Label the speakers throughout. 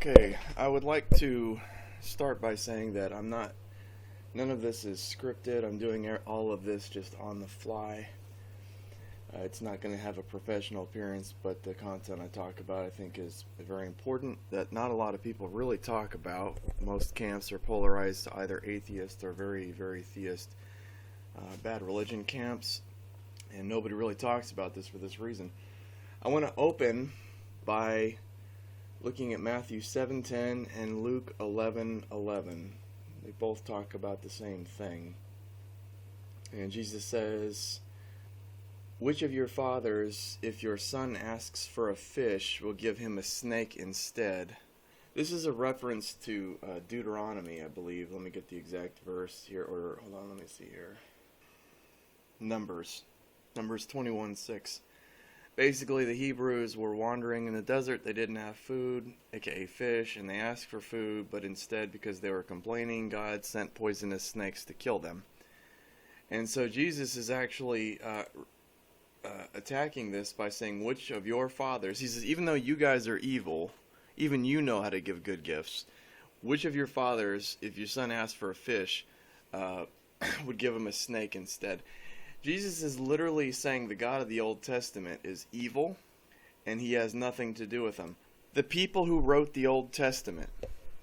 Speaker 1: Okay, I would like to start by saying that none of this is scripted. I'm doing all of this just on the fly. It's not going to have a professional appearance, but the content I talk about I think is very important that not a lot of people really talk about. Most camps are polarized to either atheist or very, very theist, bad religion camps, and nobody really talks about this for this reason. I want to open by looking at Matthew 7:10 and Luke 11:11. They both talk about the same thing. And Jesus says, "Which of your fathers, if your son asks for a fish, will give him a snake instead?" This is a reference to Deuteronomy, I believe. Let me get the exact verse here. Or hold on, let me see here. Numbers 21:6. Basically, the Hebrews were wandering in the desert. They didn't have food, aka fish, and they asked for food, but instead, because they were complaining, God sent poisonous snakes to kill them. And so Jesus is actually attacking this by saying, which of your fathers, he says, even though you guys are evil, even you know how to give good gifts, which of your fathers, if your son asked for a fish, would give him a snake instead? Jesus is literally saying the God of the Old Testament is evil, and he has nothing to do with him. The people who wrote the Old Testament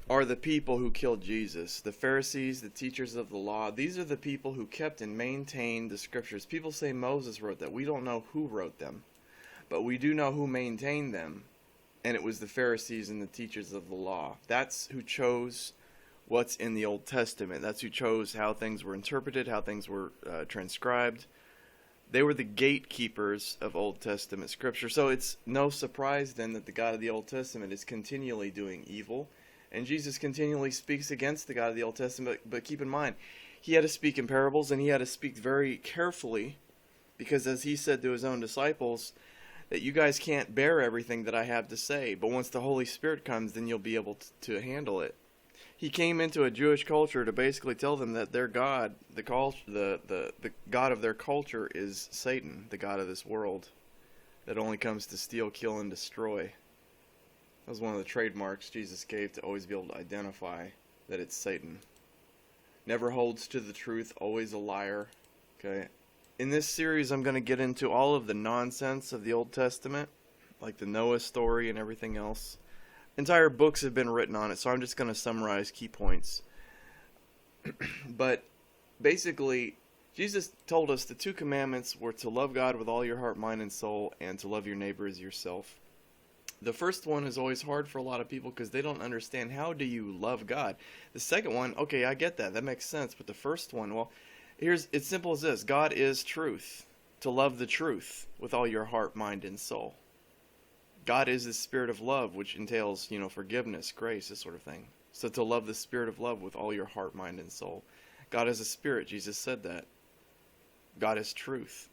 Speaker 1: are the people who killed Jesus. The Pharisees, the teachers of the law, these are the people who kept and maintained the scriptures. People say Moses wrote that. We don't know who wrote them, but we do know who maintained them, and it was the Pharisees and the teachers of the law. That's who chose what's in the Old Testament. That's who chose how things were interpreted, how things were transcribed. They were the gatekeepers of Old Testament scripture. So it's no surprise then that the God of the Old Testament is continually doing evil. And Jesus continually speaks against the God of the Old Testament. But keep in mind, he had to speak in parables, and he had to speak very carefully, because as he said to his own disciples, that you guys can't bear everything that I have to say. But once the Holy Spirit comes, then you'll be able to handle it. He came into a Jewish culture to basically tell them that their God, the God of their culture, is Satan, the God of this world, that only comes to steal, kill, and destroy. That was one of the trademarks Jesus gave to always be able to identify that it's Satan. Never holds to the truth, always a liar. Okay. In this series, I'm going to get into all of the nonsense of the Old Testament, like the Noah story and everything else. Entire books have been written on it, so I'm just going to summarize key points. But basically, Jesus told us the two commandments were to love God with all your heart, mind, and soul, and to love your neighbor as yourself. The first one is always hard for a lot of people because they don't understand, how do you love God? The second one, okay, I get that. That makes sense. But the first one, well, it's simple as this. God is truth. To love the truth with all your heart, mind, and soul. God is the spirit of love, which entails, forgiveness, grace, this sort of thing. So to love the spirit of love with all your heart, mind, and soul. God is a spirit. Jesus said that. God is truth.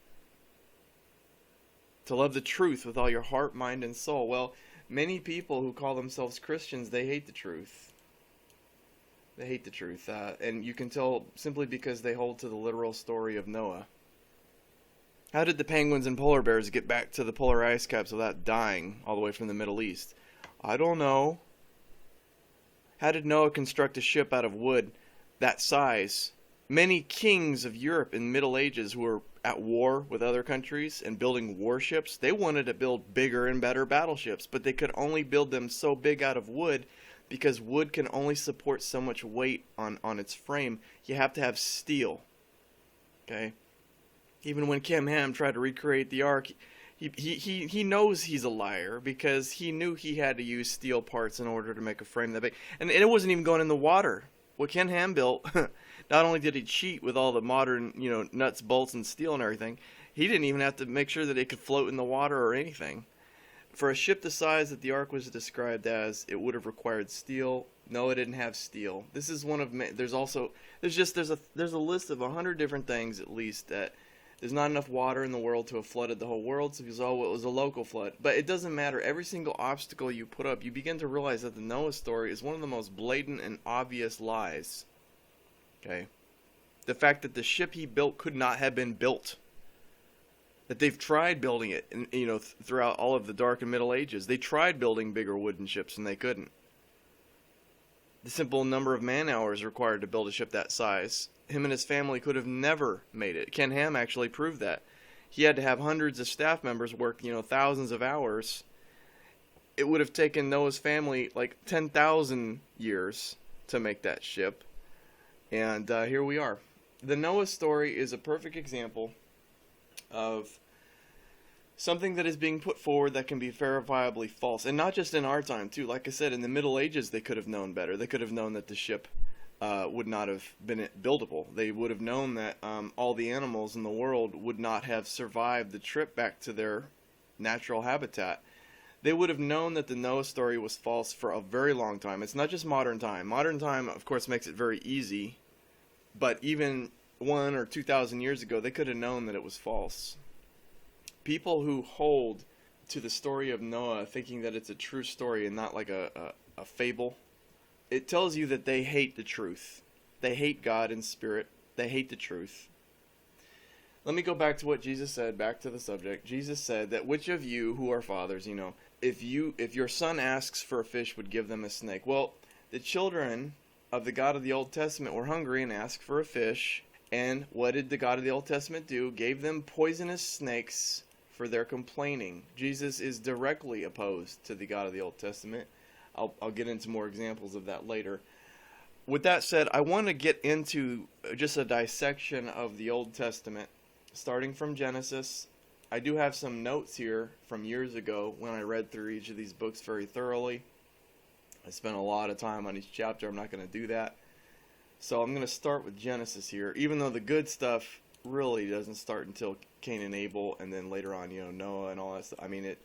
Speaker 1: To love the truth with all your heart, mind, and soul. Well, many people who call themselves Christians, they hate the truth. They hate the truth. And you can tell simply because they hold to the literal story of Noah. How did the penguins and polar bears get back to the polar ice caps without dying all the way from the Middle East? I don't know. How did Noah construct a ship out of wood that size? Many kings of Europe in the Middle Ages who were at war with other countries and building warships, they wanted to build bigger and better battleships, but they could only build them so big out of wood because wood can only support so much weight on its frame. You have to have steel. Okay? Even when Kim Ham tried to recreate the ark, he knows he's a liar because he knew he had to use steel parts in order to make a frame that big. And it wasn't even going in the water. What Ken Ham built, not only did he cheat with all the modern, nuts, bolts, and steel and everything, he didn't even have to make sure that it could float in the water or anything. For a ship the size that the ark was described as, it would have required steel. No, it didn't have steel. This is one of there's a list of 100 different things at least that. There's not enough water in the world to have flooded the whole world, so it was a local flood. But it doesn't matter. Every single obstacle you put up, you begin to realize that the Noah story is one of the most blatant and obvious lies. Okay? The fact that the ship he built could not have been built. That they've tried building it, throughout all of the Dark and Middle Ages. They tried building bigger wooden ships, and they couldn't. the simple number of man hours required to build a ship that size. Him and his family could have never made it. Ken Ham actually proved that. He had to have hundreds of staff members work, thousands of hours. It would have taken Noah's family like 10,000 years to make that ship. And here we are. The Noah story is a perfect example of something that is being put forward that can be verifiably false. And not just in our time, too. Like I said, in the Middle Ages, they could have known better. They could have known that the ship would not have been buildable. They would have known that all the animals in the world would not have survived the trip back to their natural habitat. They would have known that the Noah story was false for a very long time. It's not just modern time. Modern time, of course, makes it very easy. But even 1,000 or 2,000 years ago, they could have known that it was false. People who hold to the story of Noah thinking that it's a true story and not like a fable, it tells you that they hate the truth. They hate God in spirit. They hate the truth. Let me go back to what Jesus said, back to the subject. Jesus said that which of you who are fathers, if your son asks for a fish, would give them a snake. Well, the children of the God of the Old Testament were hungry and asked for a fish. And what did the God of the Old Testament do? Gave them poisonous snakes for their complaining. Jesus is directly opposed to the God of the Old Testament. I'll get into more examples of that later. With that said, I want to get into just a dissection of the Old Testament, starting from Genesis. I do have some notes here from years ago when I read through each of these books very thoroughly. I spent a lot of time on each chapter. I'm not going to do that. So I'm going to start with Genesis here, even though the good stuff really doesn't start until Cain and Abel, and then later on, Noah and all that stuff. I mean,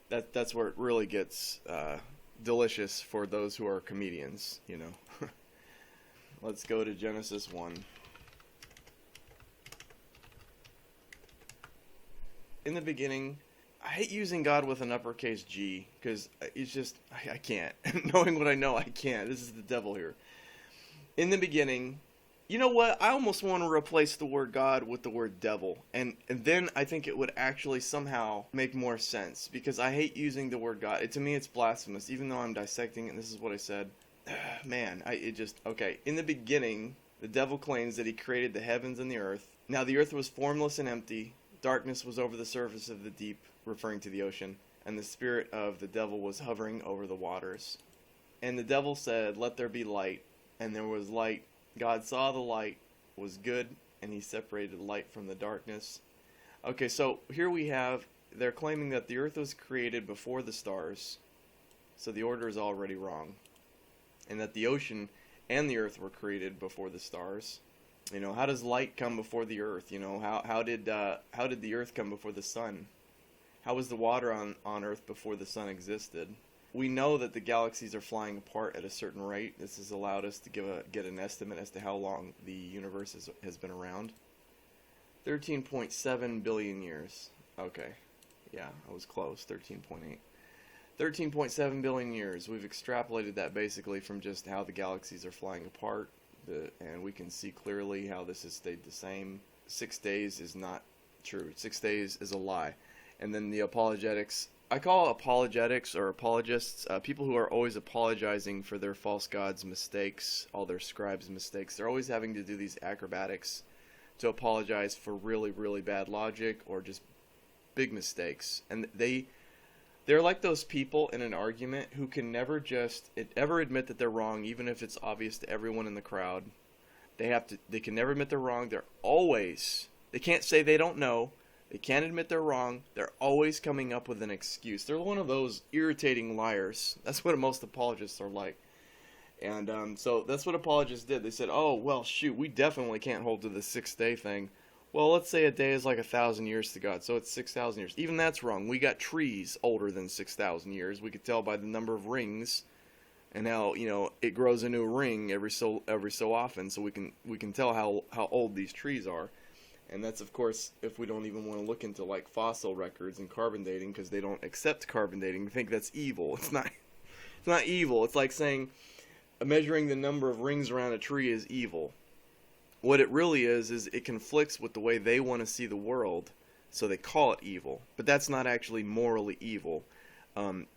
Speaker 1: that's where it really gets delicious for those who are comedians, Let's go to Genesis 1. In the beginning, I hate using God with an uppercase G, because it's just, I can't. Knowing what I know, I can't. This is the devil here. In the beginning, you know what? I almost want to replace the word God with the word devil. And then I think it would actually somehow make more sense, because I hate using the word God. To me, it's blasphemous, even though I'm dissecting it, and this is what I said. Man, okay. In the beginning, the devil claims that he created the heavens and the earth. Now the earth was formless and empty. Darkness was over the surface of the deep, referring to the ocean. And the spirit of the devil was hovering over the waters. And the devil said, "Let there be light." And there was light. God saw the light was good, and he separated light from the darkness. Okay, so here we have, they're claiming that the earth was created before the stars. So the order is already wrong. And that the ocean and the earth were created before the stars. How does light come before the earth? How did the earth come before the sun? How was the water on earth before the sun existed? We know that the galaxies are flying apart at a certain rate. This has allowed us to get an estimate as to how long the universe has been around. 13.7 billion years. Okay. Yeah, I was close. 13.8. 13.7 billion years. We've extrapolated that basically from just how the galaxies are flying apart. And we can see clearly how this has stayed the same. 6 days is not true. 6 days is a lie. And then the apologetics. I call apologetics or apologists people who are always apologizing for their false gods' mistakes, all their scribes' mistakes. They're always having to do these acrobatics to apologize for really, really bad logic or just big mistakes. And they're like those people in an argument who can never ever admit that they're wrong, even if it's obvious to everyone in the crowd. They can never admit they're wrong. They can't say they don't know. They can't admit they're wrong. They're always coming up with an excuse. They're one of those irritating liars. That's what most apologists are like. And so that's what apologists did. They said, "Oh, well, shoot, we definitely can't hold to the 6-day thing." Well, let's say a day is like 1,000 years to God, so it's 6,000 years. Even that's wrong. We got trees older than 6,000 years. We could tell by the number of rings, and how it grows a new ring every so often, so we can tell how old these trees are. And that's, of course, if we don't even want to look into like fossil records and carbon dating, because they don't accept carbon dating. They think that's evil. It's not evil. It's like saying measuring the number of rings around a tree is evil. What it really is it conflicts with the way they want to see the world, so they call it evil. But that's not actually morally evil.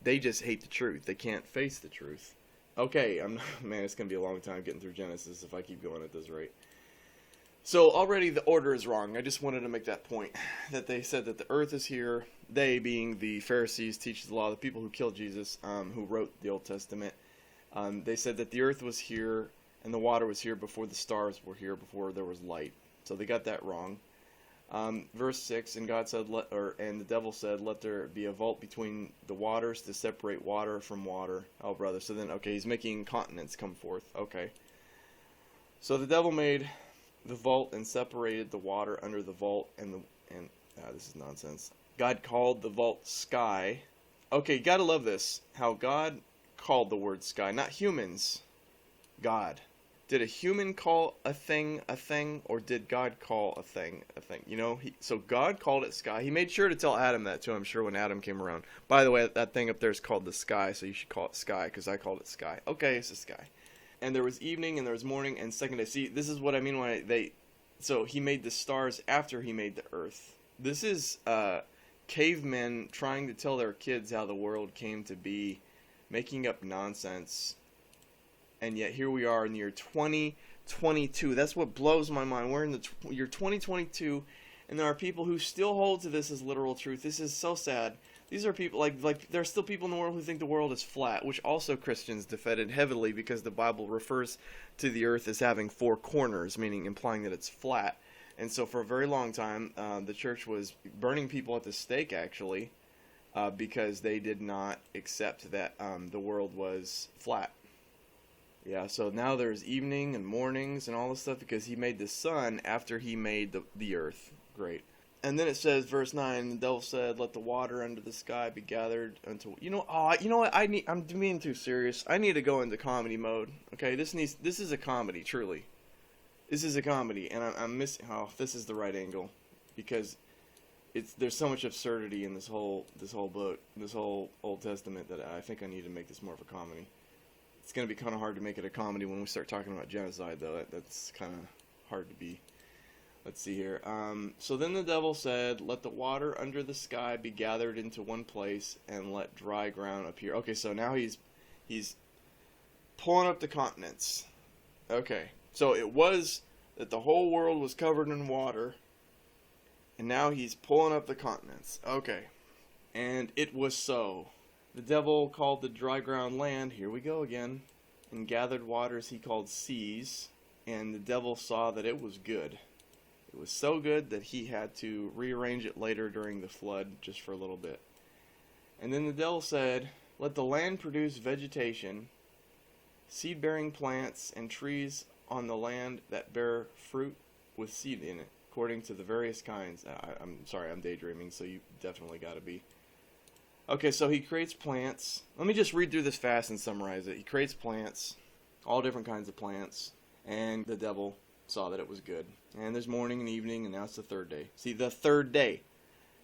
Speaker 1: They just hate the truth. They can't face the truth. Okay, man, it's going to be a long time getting through Genesis if I keep going at this rate. So already the order is wrong. I just wanted to make that point, that they said that the earth is here. They, being the Pharisees, teachers of the law, the people who killed Jesus, who wrote the Old Testament, they said that the earth was here and the water was here before the stars were here, before there was light. So they got that wrong. Verse 6, and God said, and the devil said, let there be a vault between the waters to separate water from water. Oh, brother. So then, okay, he's making continents come forth. Okay. So the devil made the vault and separated the water under the vault, and this is nonsense. God called the vault sky. Okay, you gotta love this. How God called the word sky, not humans. God. Did a human call a thing, or did God call a thing? You know, so God called it sky. He made sure to tell Adam that too, I'm sure, when Adam came around. By the way, that thing up there is called the sky, so you should call it sky, because I called it sky. Okay, it's the sky. And there was evening, and there was morning, and second day. See, this is what I mean when so he made the stars after he made the earth. This is cavemen trying to tell their kids how the world came to be, making up nonsense. And yet here we are in the year 2022. That's what blows my mind. We're in the year 2022, and there are people who still hold to this as literal truth. This is so sad. These are people, like there are still people in the world who think the world is flat, which also Christians defended heavily because the Bible refers to the earth as having four corners, meaning implying that it's flat. And so for a very long time, the church was burning people at the stake, actually, because they did not accept that the world was flat. Yeah, so now there's evening and mornings and all this stuff because he made the sun after he made the earth. Great. And then it says, verse 9, the devil said, let the water under the sky be gathered until... You know what? I'm being too serious. I need to go into comedy mode. Okay, this is a comedy, truly. This is a comedy, and I'm missing... Oh, this is the right angle. Because there's so much absurdity in this whole book, this whole Old Testament, that I think I need to make this more of a comedy. It's going to be kind of hard to make it a comedy when we start talking about genocide, though. That's kind of hard to be... Let's see here. So then the devil said, let the water under the sky be gathered into one place, and let dry ground appear. Okay, so now he's pulling up the continents. Okay, so it was that the whole world was covered in water, and now he's pulling up the continents. Okay, and it was so. The devil called the dry ground land, here we go again, and gathered waters he called seas, and the devil saw that it was good. It was so good that he had to rearrange it later during the flood, just for a little bit. And then the devil said, let the land produce vegetation, seed-bearing plants, and trees on the land that bear fruit with seed in it, according to the various kinds. I'm sorry, I'm daydreaming, so you definitely got to be. Okay, so he creates plants. Let me just read through this fast and summarize it. He creates plants, all different kinds of plants, and the devil saw that it was good. And there's morning and evening, and now it's the third day. See, the third day.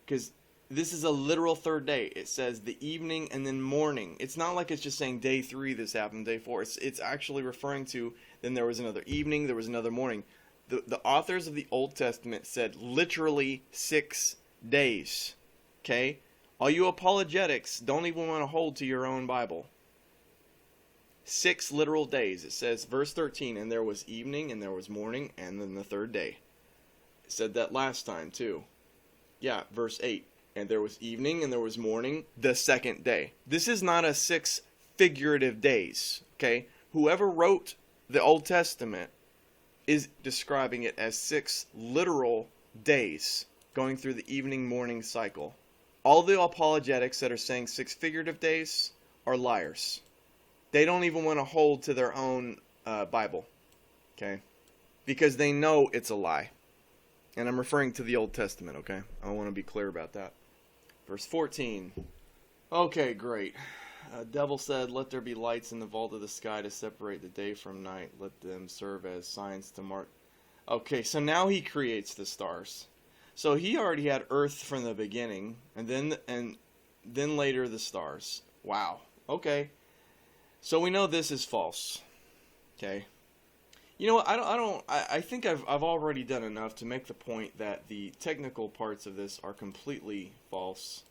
Speaker 1: Because this is a literal third day. It says the evening and then morning. It's not like it's just saying day 3 this happened, day 4. It's actually referring to, then there was another evening, there was another morning. The authors of the Old Testament said literally 6 days. Okay? All you apologetics don't even want to hold to your own Bible. 6 literal days. It says, verse 13, and there was evening, and there was morning, and then the third day. It said that last time, too. Yeah, verse 8, and there was evening, and there was morning, the second day. This is not a 6 figurative days, okay? Whoever wrote the Old Testament is describing it as 6 literal days, going through the evening-morning cycle. All the apologetics that are saying 6 figurative days are liars. They don't even want to hold to their own Bible, okay? Because they know it's a lie. And I'm referring to the Old Testament, okay? I want to be clear about that. Verse 14. Okay, great. Devil said, let there be lights in the vault of the sky to separate the day from night. Let them serve as signs to mark. Okay, so now he creates the stars. So he already had Earth from the beginning, and then later the stars. Wow. Okay. So we know this is false. Okay. You know what? I think I've already done enough to make the point that the technical parts of this are completely false.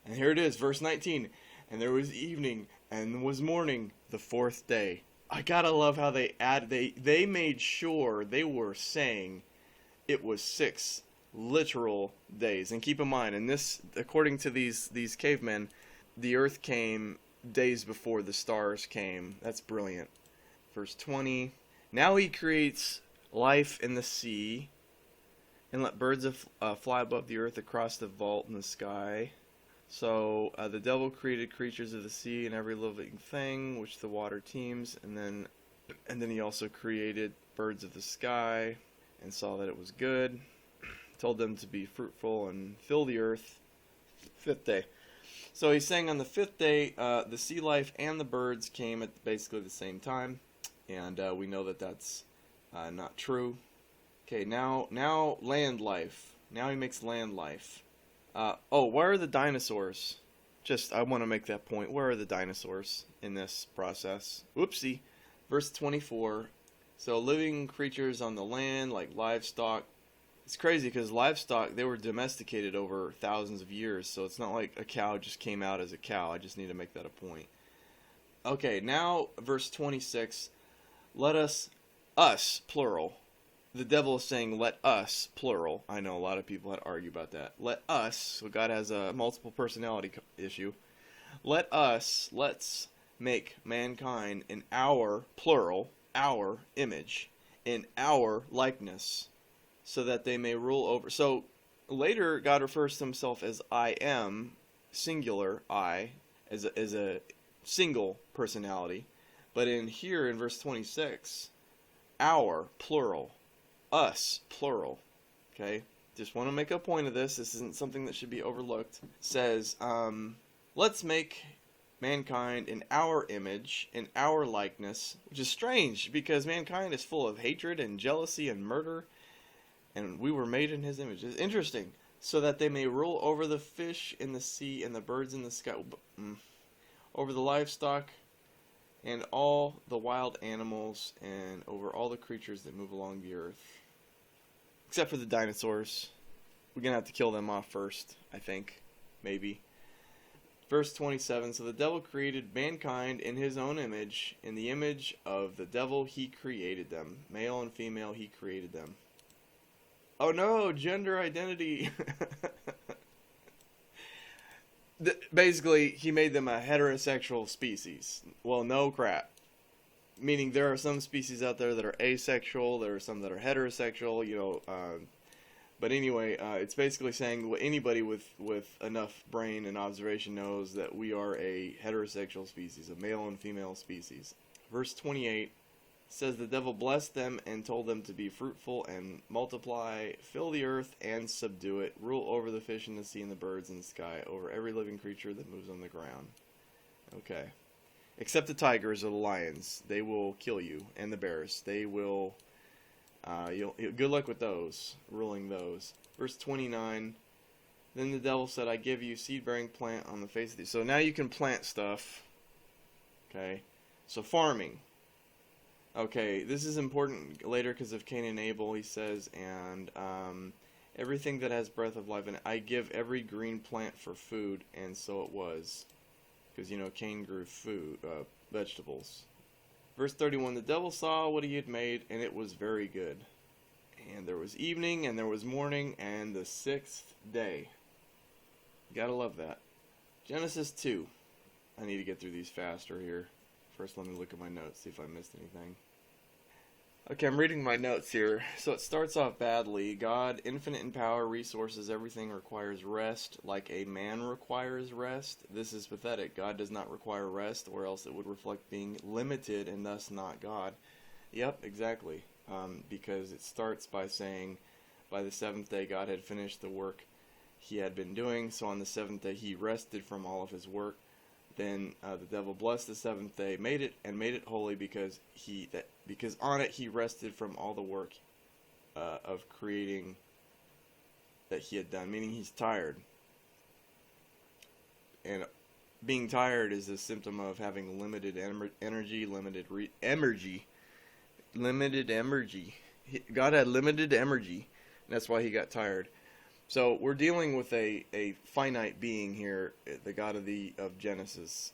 Speaker 1: And here it is, verse 19. and there was evening, and was morning, the fourth day. I gotta love how they made sure they were saying it was 6 literal days. And keep in mind, and this, according to these cavemen, the earth came days before the stars came. That's brilliant. Verse 20, now he creates life in the sea, and let birds fly above the earth across the vault in the sky. So the devil created creatures of the sea and every living thing which the water teems, and then he also created birds of the sky, and saw that it was good. Told them to be fruitful and fill the earth. 5th day. So he's saying on the 5th day, the sea life and the birds came at basically the same time, and we know that that's not true. Okay, now land life. Now he makes land life. Where are the dinosaurs? I want to make that point. Where are the dinosaurs in this process? Whoopsie. Verse 24. So living creatures on the land, like livestock. It's crazy because livestock, they were domesticated over thousands of years. So it's not like a cow just came out as a cow. I just need to make that a point. Okay, now verse 26. Let us, plural. The devil is saying, let us, plural. I know a lot of people had argued about that. Let us, so God has a multiple personality issue. Let's make mankind in our, plural, our image, in our likeness, so that they may rule over. So later, God refers to himself as I am, singular, I, as a single personality. But in verse 26, our, plural. Us, plural. Okay? Just want to make a point of this. This isn't something that should be overlooked. It says, let's make mankind in our image, in our likeness, which is strange because mankind is full of hatred and jealousy and murder, and we were made in his image. It's interesting. So that they may rule over the fish in the sea and the birds in the sky, over the livestock and all the wild animals, and over all the creatures that move along the earth. Except for the dinosaurs. We're going to have to kill them off first, I think. Maybe. Verse 27, so the devil created mankind in his own image. In the image of the devil he created them. Male and female he created them. Oh no, gender identity. Basically, he made them a heterosexual species. Well, no crap. Meaning there are some species out there that are asexual, there are some that are heterosexual, but anyway, it's basically saying anybody with enough brain and observation knows that we are a heterosexual species, a male and female species. Verse 28 says the devil blessed them and told them to be fruitful and multiply, fill the earth and subdue it, rule over the fish in the sea and the birds in the sky, over every living creature that moves on the ground. Okay. Except the tigers or the lions. They will kill you. And the bears. They will... good luck with those. Ruling those. Verse 29. Then the devil said, I give you seed-bearing plant on the face of the... So now you can plant stuff. Okay. So farming. Okay. This is important later because of Cain and Abel. He says, and everything that has breath of life in it, I give every green plant for food. And so it was. Because, Cain grew vegetables. Verse 31, the devil saw what he had made, and it was very good. And there was evening, and there was morning, and the 6th day. Gotta love that. Genesis 2. I need to get through these faster here. First, let me look at my notes, see if I missed anything. Okay, I'm reading my notes here. So it starts off badly. God, infinite in power, resources, everything requires rest, like a man requires rest. This is pathetic. God does not require rest, or else it would reflect being limited and thus not God. Yep, exactly. Because it starts by saying, by the 7th day God had finished the work he had been doing. So on the 7th day he rested from all of his work. Then the devil blessed the 7th day, made it holy because on it he rested from all the work of creating that he had done. Meaning he's tired, and being tired is a symptom of having limited energy, limited energy. God had limited energy, and that's why he got tired. So we're dealing with a finite being here, the God of Genesis,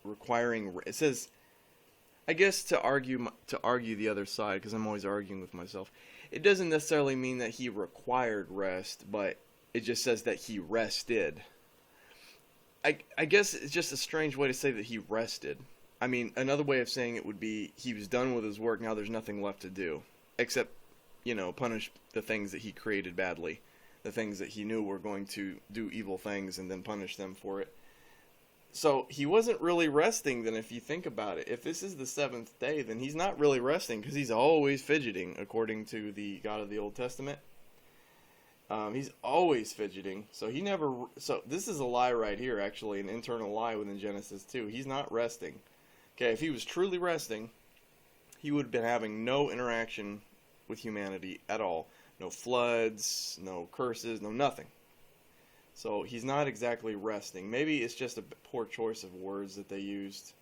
Speaker 1: requiring. It says, I guess to argue the other side, because I'm always arguing with myself. It doesn't necessarily mean that he required rest, but it just says that he rested. I guess it's just a strange way to say that he rested. I mean, another way of saying it would be he was done with his work. Now there's nothing left to do, except, punish the things that he created badly, the things that he knew were going to do evil things, and then punish them for it. So he wasn't really resting then, if you think about it. If this is the seventh day, then he's not really resting, because he's always fidgeting, according to the God of the Old Testament. He's always fidgeting. So this is a lie right here, actually, an internal lie within Genesis 2. He's not resting. Okay, if he was truly resting, he would have been having no interaction with humanity at all. No floods, no curses, no nothing. So he's not exactly resting. Maybe it's just a poor choice of words that they used.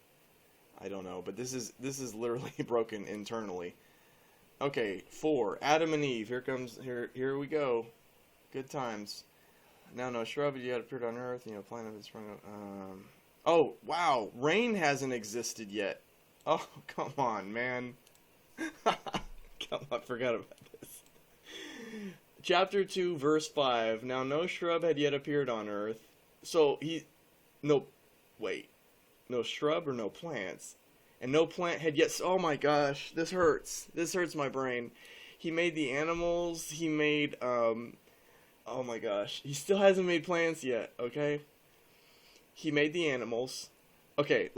Speaker 1: I don't know, but this is literally broken internally. Okay, 4. Adam and Eve. Here we go. Good times. Now no shrub yet appeared on earth, plant of it sprung up. Oh, wow. Rain hasn't existed yet. Oh, come on, man. Come on, forgot about this. Chapter 2, verse 5. Now no shrub had yet appeared on earth. So no shrub or no plants. And no plant had yet, oh my gosh, this hurts. This hurts my brain. He made the animals, he made, oh my gosh, he still hasn't made plants yet, okay? He made the animals. Okay,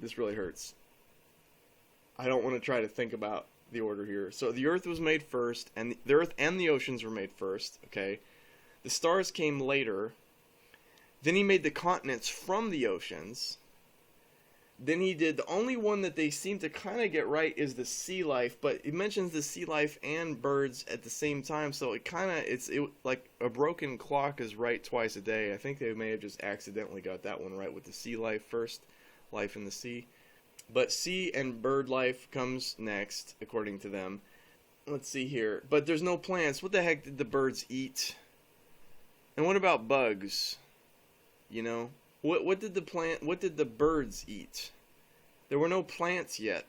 Speaker 1: this really hurts. I don't want to try to think about the order here. So the earth was made first, and the earth and the oceans were made first, okay? The stars came later. Then he made the continents from the oceans. Then he did, the only one that they seem to kind of get right is the sea life, but it mentions the sea life and birds at the same time, so it kind of, it's like a broken clock is right twice a day. I think they may have just accidentally got that one right with the sea life first, life in the sea. But sea and bird life comes next, according to them. Let's see here. But there's no plants. What the heck did the birds eat? And what about bugs? What did the birds eat? There were no plants yet.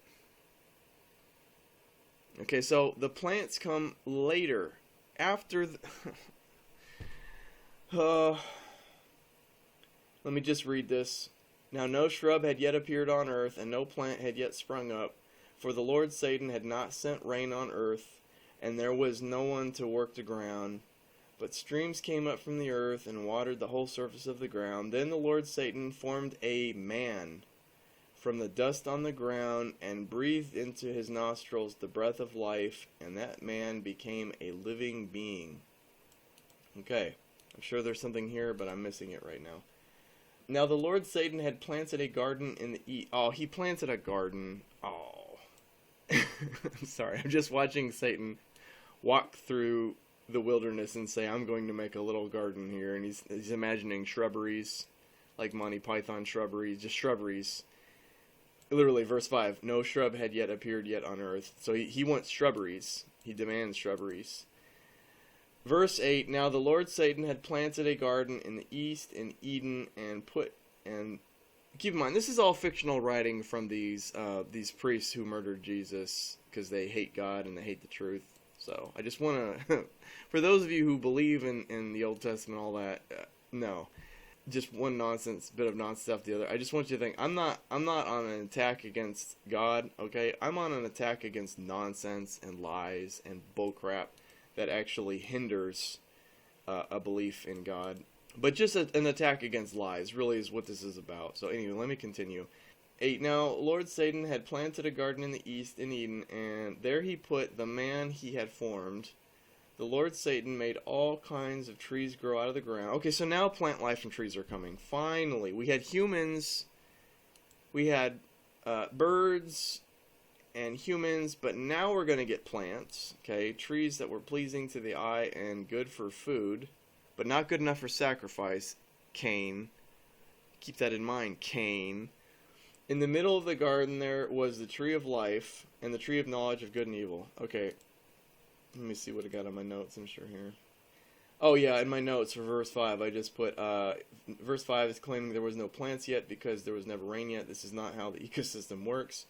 Speaker 1: Okay, so the plants come later. After let me just read this. Now no shrub had yet appeared on earth, and no plant had yet sprung up, for the Lord Satan had not sent rain on earth, and there was no one to work the ground. But streams came up from the earth and watered the whole surface of the ground. Then the Lord Satan formed a man from the dust on the ground and breathed into his nostrils the breath of life, and that man became a living being. Okay, I'm sure there's something here, but I'm missing it right now. Now the Lord Satan had planted a garden in the east. Oh, he planted a garden. Oh. I'm sorry, I'm just watching Satan walk through the wilderness and say, I'm going to make a little garden here, and he's imagining shrubberies, like Monty Python shrubberies, just shrubberies. Literally, verse 5, no shrub had yet appeared yet on earth. So he wants shrubberies. He demands shrubberies. Verse 8, now the Lord Satan had planted a garden in the east in Eden, and keep in mind, this is all fictional writing from these priests who murdered Jesus because they hate God and they hate the truth. So I just want to, for those of you who believe in the Old Testament, all that, no, just one bit of nonsense after the other. I just want you to think, I'm not on an attack against God, okay? I'm on an attack against nonsense and lies and bullcrap that actually hinders a belief in God. But just an attack against lies really is what this is about. So anyway, let me continue. 8. Now Lord Satan had planted a garden in the east in Eden, and there he put the man he had formed. The Lord Satan made all kinds of trees grow out of the ground. Okay, so now plant life and trees are coming. Finally, we had humans, we had birds and humans, but now we're going to get plants, okay? Trees that were pleasing to the eye and good for food, but not good enough for sacrifice. Cain. Keep that in mind, Cain. In the middle of the garden there was the tree of life and the tree of knowledge of good and evil. Okay, let me see what I got on my notes. I'm sure here. Oh yeah, in my notes for verse 5, I just put, verse 5 is claiming there was no plants yet because there was never rain yet. This is not how the ecosystem works.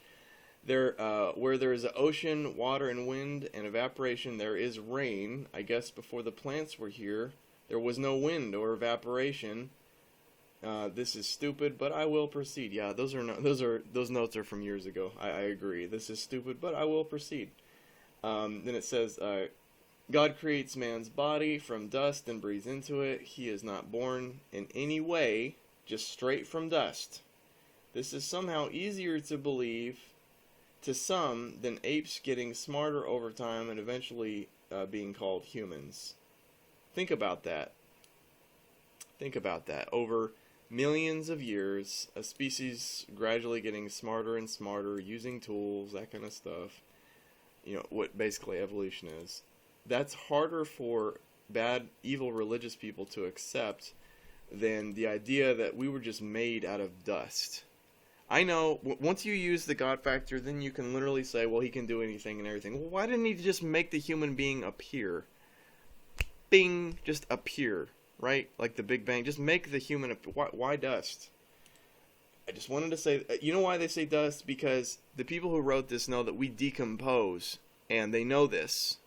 Speaker 1: There, where there is an ocean, water, and wind, and evaporation, there is rain. I guess before the plants were here, there was no wind or evaporation. This is stupid, but I will proceed. Yeah, those notes are from years ago. I agree. This is stupid, but I will proceed. Then it says, God creates man's body from dust and breathes into it. He is not born in any way, just straight from dust. This is somehow easier to believe to some than apes getting smarter over time and eventually being called humans. Think about that. Think about that. Over millions of years, a species gradually getting smarter and smarter, using tools, that kind of stuff. You know, what basically evolution is. That's harder for bad, evil religious people to accept than the idea that we were just made out of dust. I know, once you use the God factor, then you can literally say, well, he can do anything and everything. Well, why didn't he just make the human being appear? Bing, just appear, right? Like the Big Bang. Just make the human appear. Why dust? I just wanted to say, you know why they say dust? Because the people who wrote this know that we decompose, and they know this.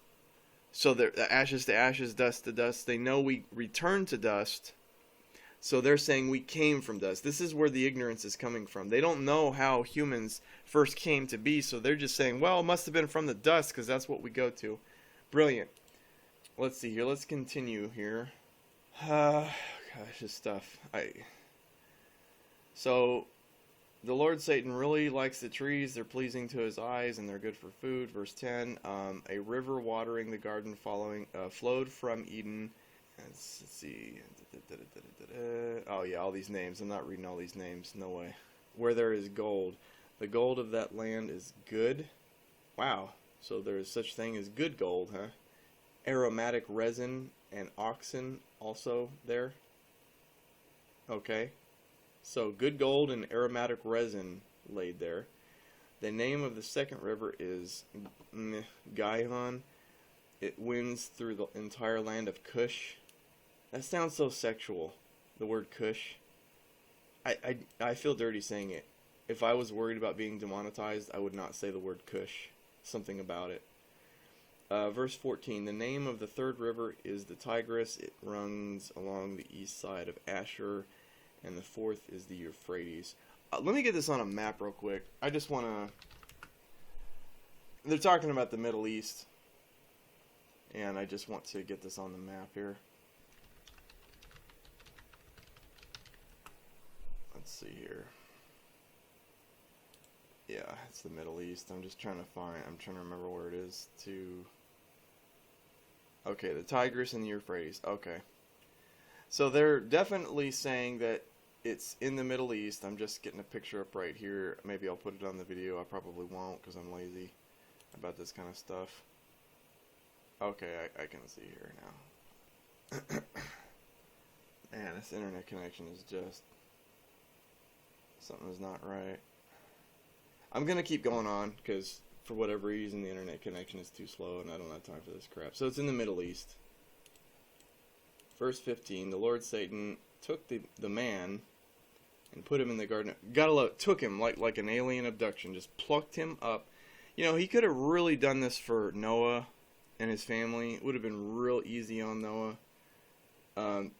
Speaker 1: So they're ashes to ashes, dust to dust. They know we return to dust. So they're saying we came from dust. This is where the ignorance is coming from. They don't know how humans first came to be, so they're just saying, well, it must have been from the dust because that's what we go to. Brilliant. Let's see here. Let's continue here. Gosh, this stuff. So the Lord Satan really likes the trees. They're pleasing to his eyes and they're good for food. Verse 10, a river watering the garden flowed from Eden. Let's see. Oh yeah, all these names. I'm not reading all these names. No way. Where there is gold. The gold of that land is good. Wow. So there is such thing as good gold, huh? Aromatic resin and oxen also there. Okay. So good gold and aromatic resin laid there. The name of the second river is Gihon. It winds through the entire land of Cush. That sounds so sexual, the word Cush. I feel dirty saying it. If I was worried about being demonetized, I would not say the word Cush. Something about it. Verse 14, the name of the third river is the Tigris. It runs along the east side of Asher. And the fourth is the Euphrates. Let me get this on a map real quick. I just want to... They're talking about the Middle East. And I just want to get this on the map here. Let's see here. Yeah, it's the Middle East. I'm trying to remember where it is to... Okay, the Tigris and the Euphrates. Okay. So they're definitely saying that it's in the Middle East. I'm just getting a picture up right here. Maybe I'll put it on the video. I probably won't because I'm lazy about this kind of stuff. Okay, I can see here now. Man, this internet connection is just... Something's not right. I'm going to keep going on because for whatever reason the internet connection is too slow and I don't have time for this crap. So it's in the Middle East. Verse 15, the Lord Satan took the man and put him in the garden. Gotta love it. Took him like an alien abduction. Just plucked him up. You know, he could have really done this for Noah and his family. It would have been real easy on Noah.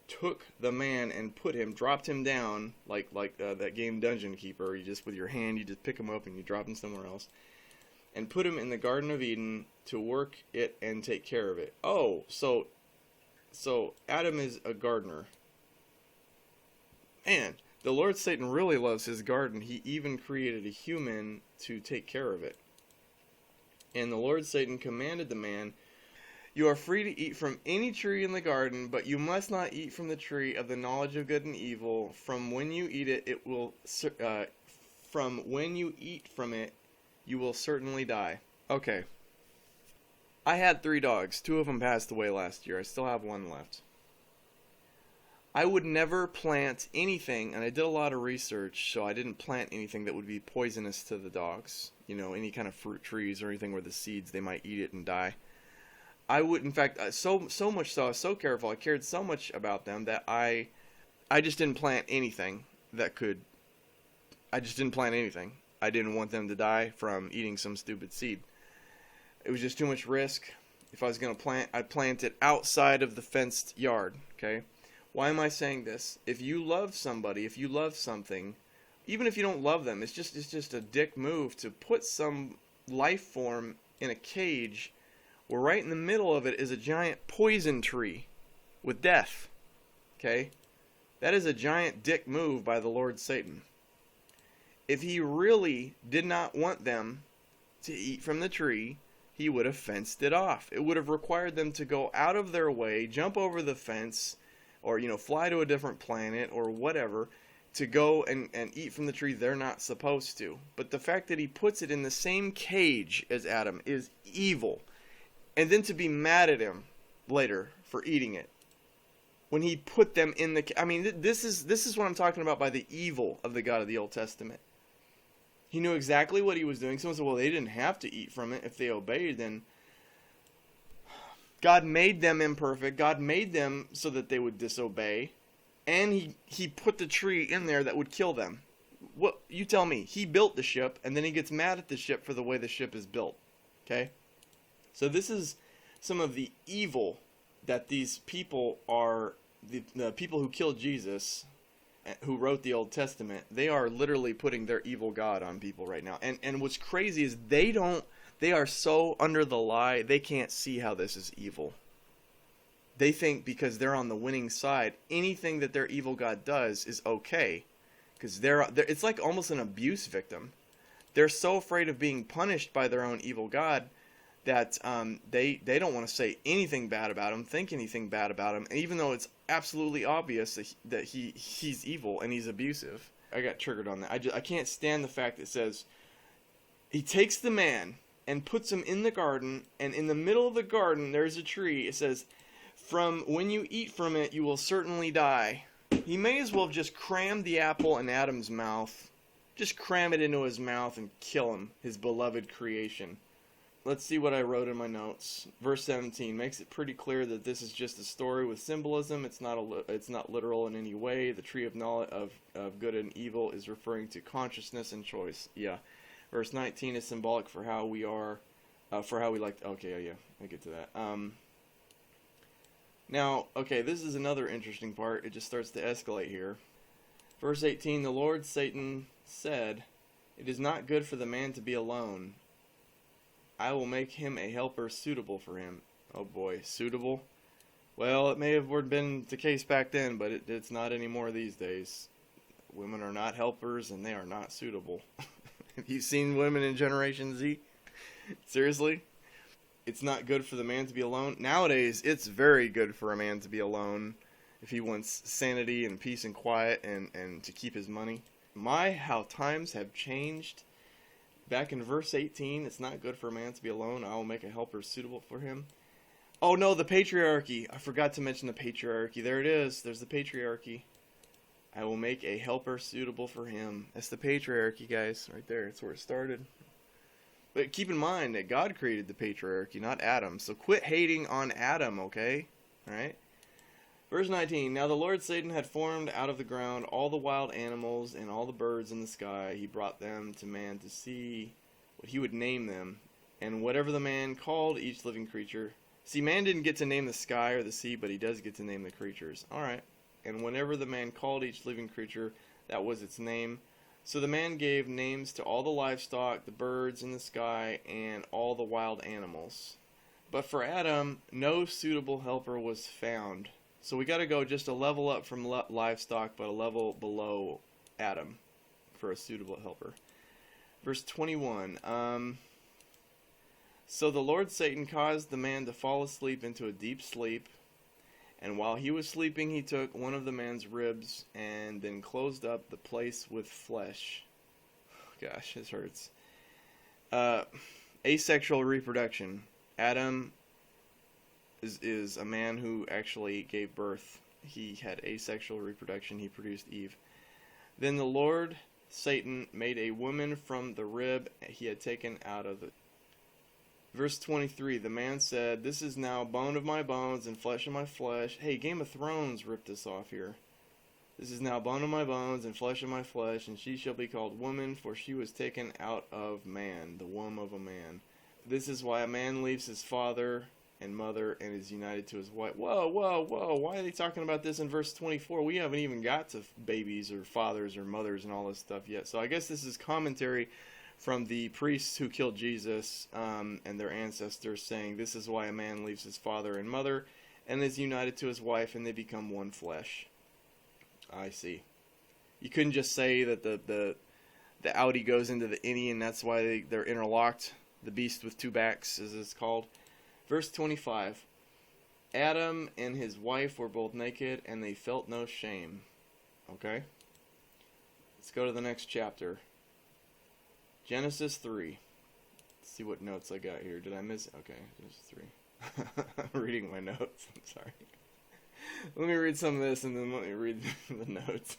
Speaker 1: Took the man and dropped him down like that game Dungeon Keeper. You just, with your hand, you just pick him up and you drop him somewhere else. And put him in the Garden of Eden to work it and take care of it. Oh, so Adam is a gardener. Man, the Lord Satan really loves his garden. He even created a human to take care of it. And the Lord Satan commanded the man, you are free to eat from any tree in the garden, but you must not eat from the tree of the knowledge of good and evil. From when you eat from it, you will certainly die. Okay. I had 3 dogs. 2 of them passed away last year. I still have 1 left. I would never plant anything, and I did a lot of research, so I didn't plant anything that would be poisonous to the dogs. You know, any kind of fruit trees or anything where the seeds, they might eat it and die. I would, in fact, so much so, I was so careful, I cared so much about them that I just didn't plant anything that could, I just didn't plant anything. I didn't want them to die from eating some stupid seed. It was just too much risk. If I was going to plant, I'd plant it outside of the fenced yard, okay? Why am I saying this? If you love somebody, if you love something, even if you don't love them, it's just a dick move to put some life form in a cage where right in the middle of it is a giant poison tree with death, okay? That is a giant dick move by the Lord Satan. If he really did not want them to eat from the tree, he would have fenced it off. It would have required them to go out of their way, jump over the fence, or, fly to a different planet, or whatever, to go and eat from the tree they're not supposed to. But the fact that he puts it in the same cage as Adam is evil. And then to be mad at him later for eating it. When he put them in the... this is what I'm talking about by the evil of the God of the Old Testament. He knew exactly what he was doing. Someone said, well, they didn't have to eat from it if they obeyed. Then God made them imperfect. God made them so that they would disobey. And he put the tree in there that would kill them. What you tell me. He built the ship, and then he gets mad at the ship for the way the ship is built. Okay? So this is some of the evil that these people are... The people who killed Jesus, who wrote the Old Testament, they are literally putting their evil God on people right now. And what's crazy is they are so under the lie, they can't see how this is evil. They think because they're on the winning side, anything that their evil God does is okay. Because it's like almost an abuse victim. They're so afraid of being punished by their own evil God that they don't want to say anything bad about him, think anything bad about him, and even though it's absolutely obvious that he's evil and he's abusive. I got triggered on that. I can't stand the fact that it says he takes the man and puts him in the garden, and in the middle of the garden there's a tree. It says, from when you eat from it you will certainly die. He may as well have just crammed the apple in Adam's mouth. Just cram it into his mouth and kill him, his beloved creation. Let's see what I wrote in my notes. Verse 17 makes it pretty clear that this is just a story with symbolism. It's not literal in any way. The tree of knowledge of good and evil is referring to consciousness and choice. Yeah. Verse 19 is symbolic for how we are, for how we like. Okay, yeah, I get to that. Now, okay, this is another interesting part. It just starts to escalate here. Verse 18: the Lord Satan said, "It is not good for the man to be alone. I will make him a helper suitable for him." Oh boy, suitable? Well, it may have been the case back then, but it's not anymore these days. Women are not helpers, and they are not suitable. Have you seen women in Generation Z? Seriously? It's not good for the man to be alone? Nowadays, it's very good for a man to be alone if he wants sanity and peace and quiet and to keep his money. How times have changed. Back in verse 18, it's not good for a man to be alone. I will make a helper suitable for him. Oh no, the patriarchy. I forgot to mention the patriarchy. There it is. There's the patriarchy. I will make a helper suitable for him. That's the patriarchy, guys. Right there. That's where it started. But keep in mind that God created the patriarchy, not Adam. So quit hating on Adam, okay? Alright? Verse 19, now the Lord Satan had formed out of the ground all the wild animals and all the birds in the sky. He brought them to man to see what he would name them, and whatever the man called each living creature. See, man didn't get to name the sky or the sea, but he does get to name the creatures. Alright. And whenever the man called each living creature, that was its name. So the man gave names to all the livestock, the birds in the sky, and all the wild animals. But for Adam, no suitable helper was found. So we got to go just a level up from livestock, but a level below Adam for a suitable helper. Verse 21. So the Lord Satan caused the man to fall asleep into a deep sleep. And while he was sleeping, he took one of the man's ribs and then closed up the place with flesh. Gosh, this hurts. Asexual reproduction. Adam is a man who actually gave birth. He had asexual reproduction. He produced Eve. Then the Lord Satan made a woman from the rib he had taken out of it. Verse 23, the man said, "This is now bone of my bones and flesh of my flesh." Hey, Game of Thrones ripped this off here. "This is now bone of my bones and flesh of my flesh, and she shall be called woman, for she was taken out of man," the womb of a man. "This is why a man leaves his father and mother and is united to his wife." Whoa, whoa, whoa. Why are they talking about this in verse 24? We haven't even got to babies or fathers or mothers and all this stuff yet. So I guess this is commentary from the priests who killed Jesus and their ancestors, saying this is why a man leaves his father and mother and is united to his wife, and they become one flesh. I see. You couldn't just say that the outie goes into the innie, and that's why they're interlocked. The beast with two backs, as it's called. Verse 25. Adam and his wife were both naked, and they felt no shame. Okay? Let's go to the next chapter. Genesis 3. Let's see what notes I got here. Did I miss it? Okay, Genesis 3. I'm reading my notes. I'm sorry. Let me read some of this, and then let me read the notes.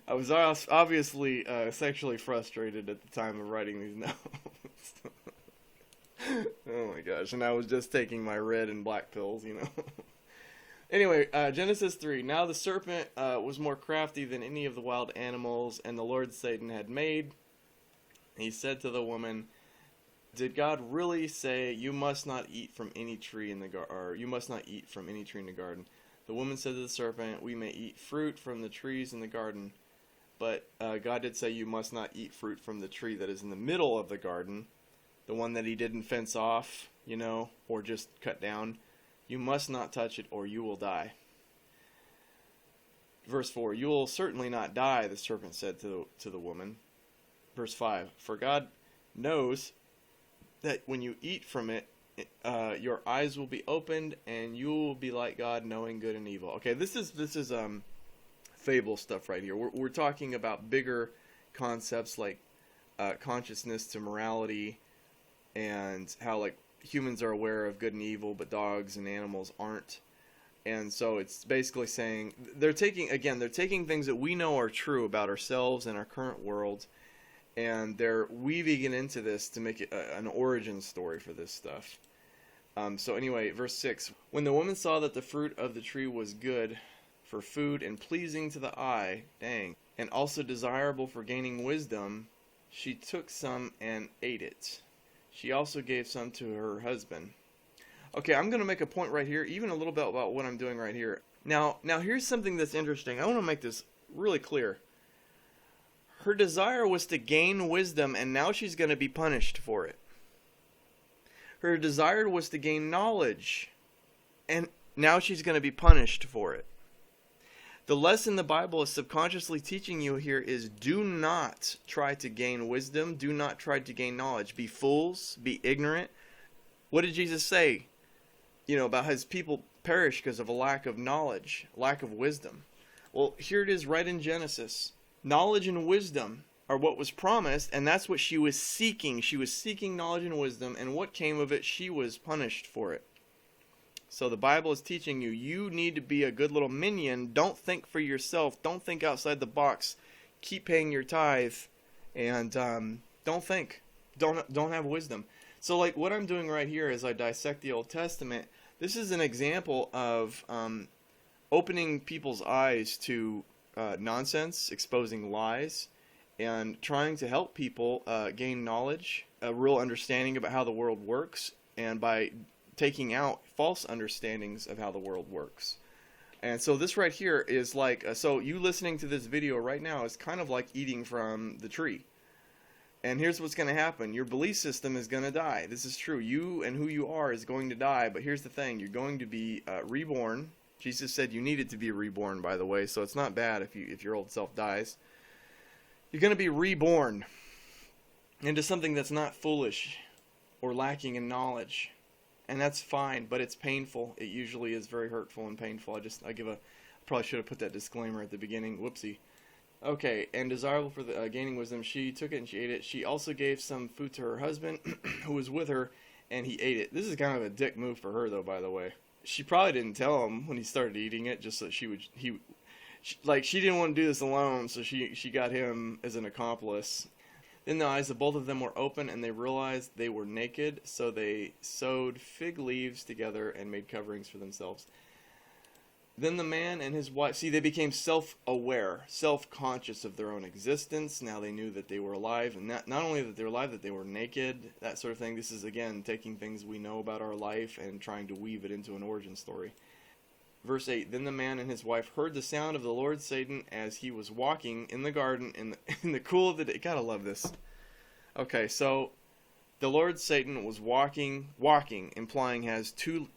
Speaker 1: I was obviously sexually frustrated at the time of writing these notes. Oh my gosh, and I was just taking my red and black pills, you know. Anyway, Genesis 3. Now the serpent was more crafty than any of the wild animals, and the Lord Satan had made. He said to the woman, "Did God really say you must not eat from any tree in the garden, or you must not eat from any tree in the garden?" The woman said to the serpent, "We may eat fruit from the trees in the garden, but God did say you must not eat fruit from the tree that is in the middle of the garden, the one that he didn't fence off, you know, or just cut down. You must not touch it, or you will die." Verse 4, "You will certainly not die," the serpent said to the woman. Verse 5, "For God knows that when you eat from it, your eyes will be opened, and you will be like God, knowing good and evil." Okay, this is fable stuff right here. We're talking about bigger concepts like consciousness to morality, and how like humans are aware of good and evil, but dogs and animals aren't. And so it's basically saying they're taking things that we know are true about ourselves and our current world, and they're weaving it into this to make it an origin story for this stuff. So anyway, verse 6. "When the woman saw that the fruit of the tree was good for food and pleasing to the eye," "and also desirable for gaining wisdom, she took some and ate it. She also gave some to her husband." Okay, I'm going to make a point right here, even a little bit about what I'm doing right here. Now here's something that's interesting. I want to make this really clear. Her desire was to gain wisdom, and now she's going to be punished for it. Her desire was to gain knowledge, and now she's going to be punished for it. The lesson the Bible is subconsciously teaching you here is do not try to gain wisdom. Do not try to gain knowledge. Be fools. Be ignorant. What did Jesus say? You know, about his people perish because of a lack of knowledge, lack of wisdom. Well, here it is right in Genesis. Knowledge and wisdom are what was promised, and that's what she was seeking. She was seeking knowledge and wisdom, and what came of it? She was punished for it. So the Bible is teaching you, you need to be a good little minion. Don't think for yourself. Don't think outside the box. Keep paying your tithe, and don't think. Don't have wisdom. So like what I'm doing right here as I dissect the Old Testament, this is an example of opening people's eyes to nonsense, exposing lies, and trying to help people gain knowledge, a real understanding about how the world works, and by taking out false understandings of how the world works. And so this right here is like, so you listening to this video right now is kind of like eating from the tree. And here's what's going to happen. Your belief system is going to die. This is true. You and who you are is going to die, but here's the thing. You're going to be reborn. Jesus said you needed to be reborn, by the way, so it's not bad if your old self dies. You're going to be reborn into something that's not foolish or lacking in knowledge. And that's fine, but it's painful. It usually is very hurtful and painful. I probably should have put that disclaimer at the beginning. Whoopsie. Okay, and desirable for the gaining wisdom, she took it and she ate it. She also gave some food to her husband, who was with her, and he ate it. This is kind of a dick move for her, though, by the way. She probably didn't tell him when he started eating it, just so she didn't want to do this alone, so she got him as an accomplice. Then the eyes of both of them were open, and they realized they were naked, so they sewed fig leaves together and made coverings for themselves. Then the man and his wife, see, they became self-aware, self-conscious of their own existence. Now they knew that they were alive, and not only that they were alive, that they were naked, that sort of thing. This is, again, taking things we know about our life and trying to weave it into an origin story. Verse 8, then the man and his wife heard the sound of the Lord Satan as he was walking in the garden in the cool of the day. Gotta love this. Okay, so the Lord Satan was walking, implying has two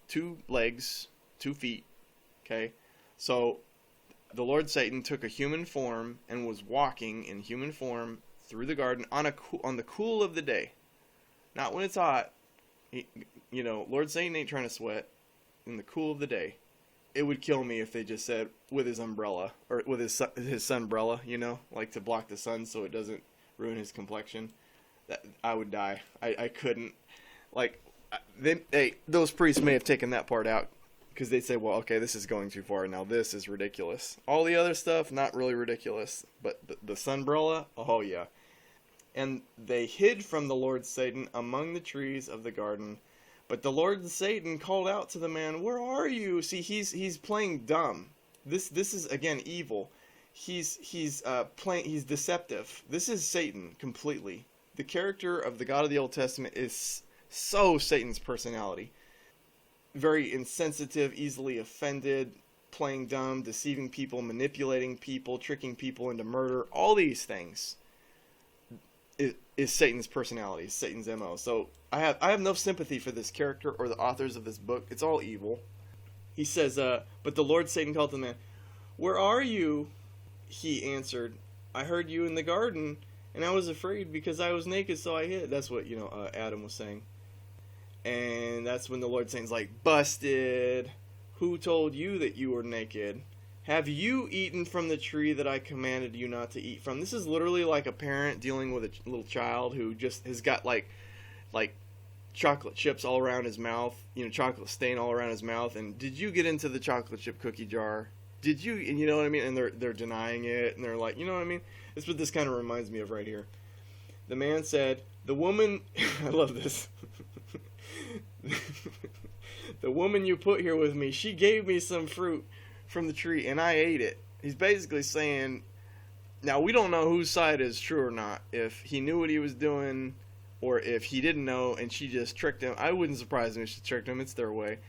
Speaker 1: legs, 2 feet. Okay, so the Lord Satan took a human form and was walking in human form through the garden on the cool of the day. Not when it's hot. Lord Satan ain't trying to sweat. In the cool of the day. It would kill me if they just said with his umbrella or with his sunbrella, like to block the sun so it doesn't ruin his complexion. I would die. I couldn't. Those priests may have taken that part out because they'd say, well, okay, this is going too far. Now this is ridiculous. All the other stuff, not really ridiculous, but the sunbrella, oh yeah. And they hid from the Lord Satan among the trees of the garden. But the Lord Satan called out to the man, "Where are you?" See, he's playing dumb. This is again evil. He's deceptive. This is Satan completely. The character of the God of the Old Testament is so Satan's personality. Very insensitive, easily offended, playing dumb, deceiving people, manipulating people, tricking people into murder. All these things is Satan's personality, Satan's MO. So I have no sympathy for this character or the authors of this book. It's all evil. He says, but the Lord Satan called to the man, "Where are you?" He answered, "I heard you in the garden, and I was afraid because I was naked, so I hid." That's what, Adam was saying. And that's when the Lord Satan's like, "Busted. Who told you that you were naked? Have you eaten from the tree that I commanded you not to eat from?" This is literally like a parent dealing with a little child who just has got like chocolate chips all around his mouth, chocolate stain all around his mouth, and did you get into the chocolate chip cookie jar? Did you, and you know what I mean? And they're denying it, and they're like, you know what I mean? That's what this kind of reminds me of right here. The man said, "The woman," I love this. "The woman you put here with me, she gave me some fruit from the tree, and I ate it." He's basically saying, now we don't know whose side is true or not. If he knew what he was doing, or if he didn't know and she just tricked him. I wouldn't surprise me if she tricked him. It's their way.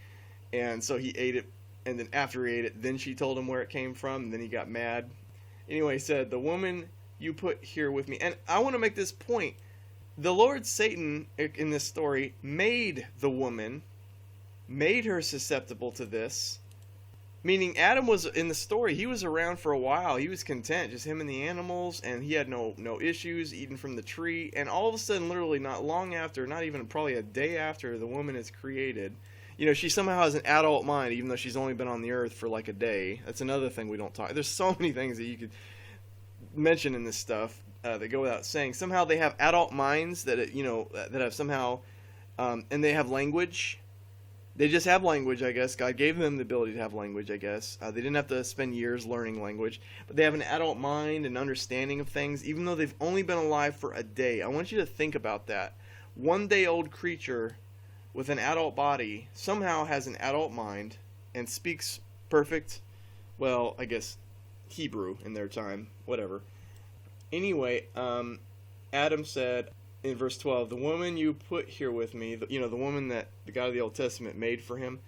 Speaker 1: And so he ate it, and then after he ate it, then she told him where it came from, and then he got mad. Anyway, he said, "The woman you put here with me." And I want to make this point. The Lord Satan, in this story, made the woman, made her susceptible to this. Meaning Adam was, in the story, he was around for a while. He was content, just him and the animals, and he had no issues eating from the tree. And all of a sudden, literally not long after, not even probably a day after the woman is created, she somehow has an adult mind, even though she's only been on the earth for like a day. That's another thing we don't talk. There's so many things that you could mention in this stuff that go without saying. Somehow they have adult minds that that have somehow, and they have language. They just have language, I guess. God gave them the ability to have language, I guess. They didn't have to spend years learning language. But they have an adult mind and understanding of things, even though they've only been alive for a day. I want you to think about that. 1-day-old creature with an adult body somehow has an adult mind and speaks perfect, well, I guess, Hebrew in their time. Whatever. Anyway, Adam said in verse 12, "The woman you put here with me," the woman that the God of the Old Testament made for him,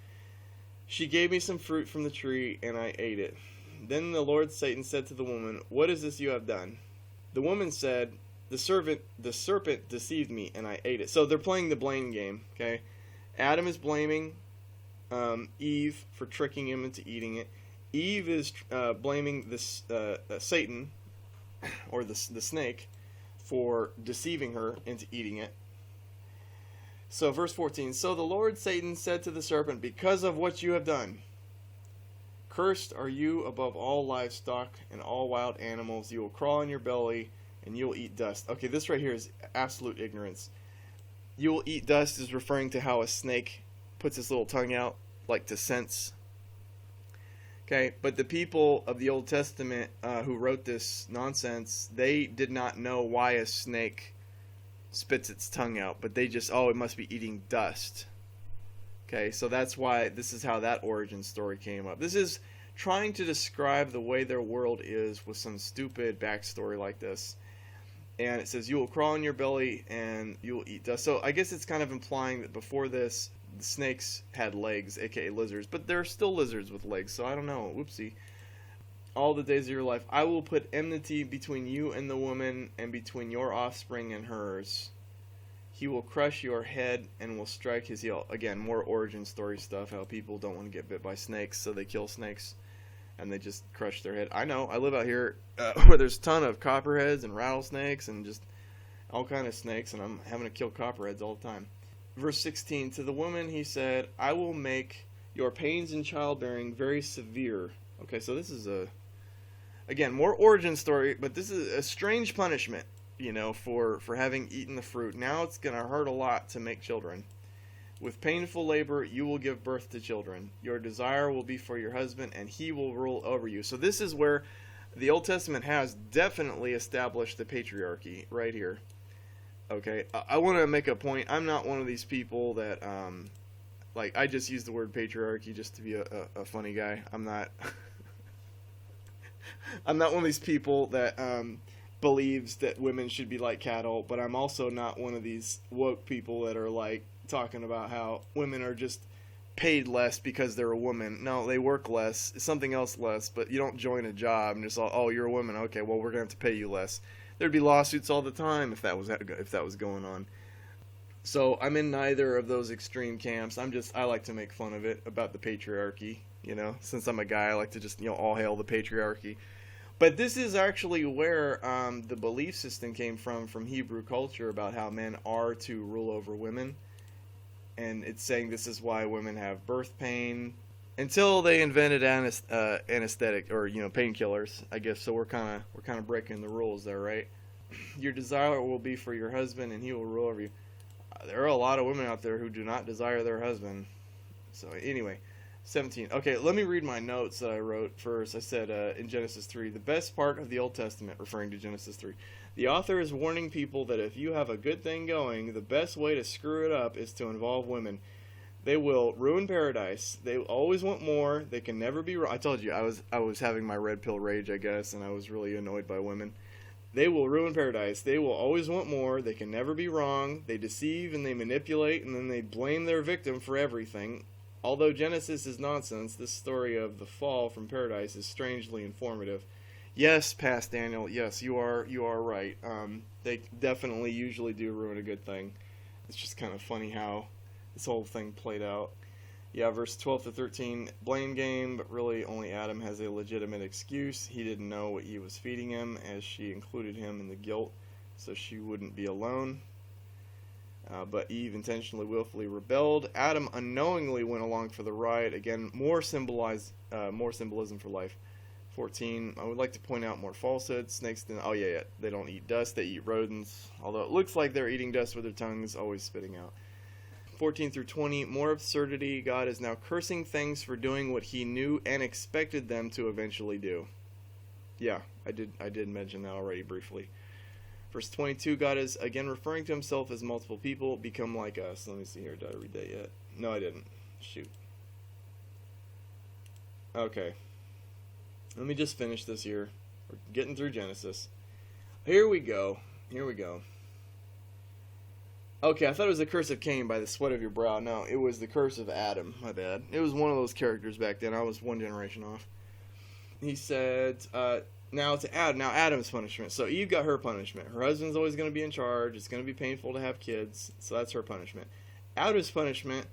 Speaker 1: "she gave me some fruit from the tree, and I ate it." Then the Lord Satan said to the woman, "What is this you have done?" The woman said, the serpent deceived me, and I ate it." So they're playing the blame game, okay? Adam is blaming Eve for tricking him into eating it. Eve is blaming this Satan, or the snake, for deceiving her into eating it. So verse 14, "So the Lord Satan said to the serpent, 'Because of what you have done, cursed are you above all livestock and all wild animals. You will crawl on your belly and you will eat dust.'" Okay, this right here is absolute ignorance. "You will eat dust" is referring to how a snake puts its little tongue out, like to sense. Okay, but the people of the Old Testament who wrote this nonsense, they did not know why a snake spits its tongue out, but they just, it must be eating dust. Okay, so that's why this is how that origin story came up. This is trying to describe the way their world is with some stupid backstory like this. And it says, you will crawl on your belly and you will eat dust. So I guess it's kind of implying that before this, the snakes had legs, aka lizards. But there are still lizards with legs, so I don't know. Whoopsie. All the days of your life, I will put enmity between you and the woman, and between your offspring and hers. He will crush your head and will strike his heel. Again, more origin story stuff, how people don't want to get bit by snakes, so they kill snakes. And they just crush their head. I know. I live out here where there's a ton of copperheads and rattlesnakes and just all kind of snakes, and I'm having to kill copperheads all the time. Verse 16, to the woman he said, I will make your pains in childbearing very severe. Okay, so this is again, more origin story, but this is a strange punishment, for having eaten the fruit. Now it's going to hurt a lot to make children. With painful labor, you will give birth to children. Your desire will be for your husband, and he will rule over you. So this is where the Old Testament has definitely established the patriarchy right here. Okay, I want to make a point. I'm not one of these people that, I just use the word patriarchy just to be a funny guy. I'm not I'm not one of these people that believes that women should be like cattle, but I'm also not one of these woke people that are talking about how women are just paid less because they're a woman. No, they work less. It's something else less, but you don't join a job and just, you're a woman. Okay, well, we're going to have to pay you less. There'd be lawsuits all the time if that was going on. So I'm in neither of those extreme camps. I like to make fun of it, about the patriarchy, Since I'm a guy, I like to just, all hail the patriarchy. But this is actually where the belief system came from Hebrew culture, about how men are to rule over women. And it's saying this is why women have birth pain, until they invented anesthetic or painkillers, I guess. So we're kind of breaking the rules there, right? Your desire will be for your husband, and he will rule over you. There are a lot of women out there who do not desire their husband. So anyway, 17. Okay, let me read my notes that I wrote first. I said in Genesis 3, the best part of the Old Testament, referring to Genesis 3. The author is warning people that if you have a good thing going, the best way to screw it up is to involve women. They will ruin paradise. They always want more. They can never be wrong. I told you, I was having my red pill rage, I guess, and I was really annoyed by women. They will ruin paradise. They will always want more. They can never be wrong. They deceive and they manipulate, and then they blame their victim for everything. Although Genesis is nonsense, this story of the fall from paradise is strangely informative. Yes, past Daniel. Yes, you are right. They definitely usually do ruin a good thing. It's just kind of funny how this whole thing played out. Yeah, verse 12 to 13, blame game, but really only Adam has a legitimate excuse. He didn't know what Eve was feeding him, as she included him in the guilt, so she wouldn't be alone. But Eve intentionally, willfully rebelled. Adam unknowingly went along for the ride. Again, more symbolism for life. 14, I would like to point out more falsehoods. Snakes they don't eat dust, they eat rodents. Although it looks like they're eating dust with their tongues, always spitting out. 14 through 20, more absurdity. God is now cursing things for doing what he knew and expected them to eventually do. Yeah, I did mention that already briefly. Verse 22, God is again referring to himself as multiple people, become like us. Let me see here, did I read that yet? No, I didn't. Shoot. Okay. Let me just finish this here. We're getting through Genesis. Here we go. Okay, I thought it was the curse of Cain by the sweat of your brow. No, it was the curse of Adam. My bad. It was one of those characters back then. I was one generation off. He said, now to Adam. Now Adam's punishment. So Eve got her punishment. Her husband's always going to be in charge. It's going to be painful to have kids. So that's her punishment. Adam's punishment.